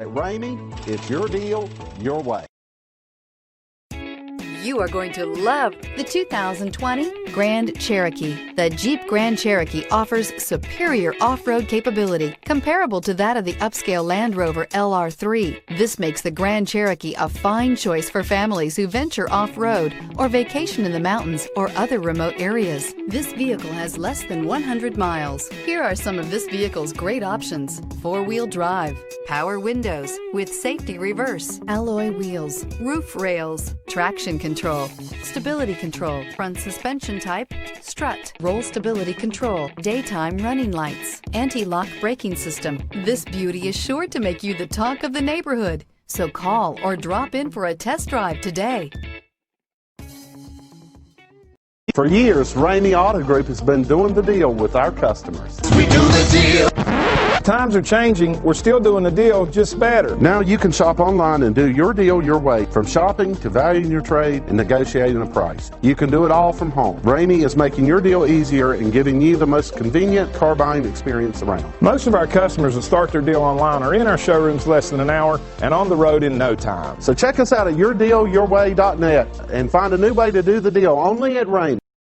At Ramey, it's your deal, your way. You are going to love the 2020 Grand Cherokee. The Jeep Grand Cherokee offers superior off-road capability comparable to that of the upscale Land Rover LR3. This makes the Grand Cherokee a fine choice for families who venture off-road or vacation in the mountains or other remote areas. This vehicle has less than 100 miles. Here are some of this vehicle's great options: four-wheel drive, power windows with safety reverse, alloy wheels, roof rails, traction control, stability control, front suspension type, strut, roll stability control, daytime running lights, anti-lock braking system. This beauty is sure to make you the talk of the neighborhood. So call or drop in for a test drive today. For years, Ramey Auto Group has been doing the deal with our customers. We do the deal. Times are changing. We're still doing the deal, just better. Now you can shop online and do your deal your way, from shopping to valuing your trade and negotiating a price. You can do it all from home. Ramey is making your deal easier and giving you the most convenient car buying experience around. Most of our customers that start their deal online are in our showrooms less than an hour and on the road in no time. So check us out at yourdealyourway.net and find a new way to do the deal only at Ramey.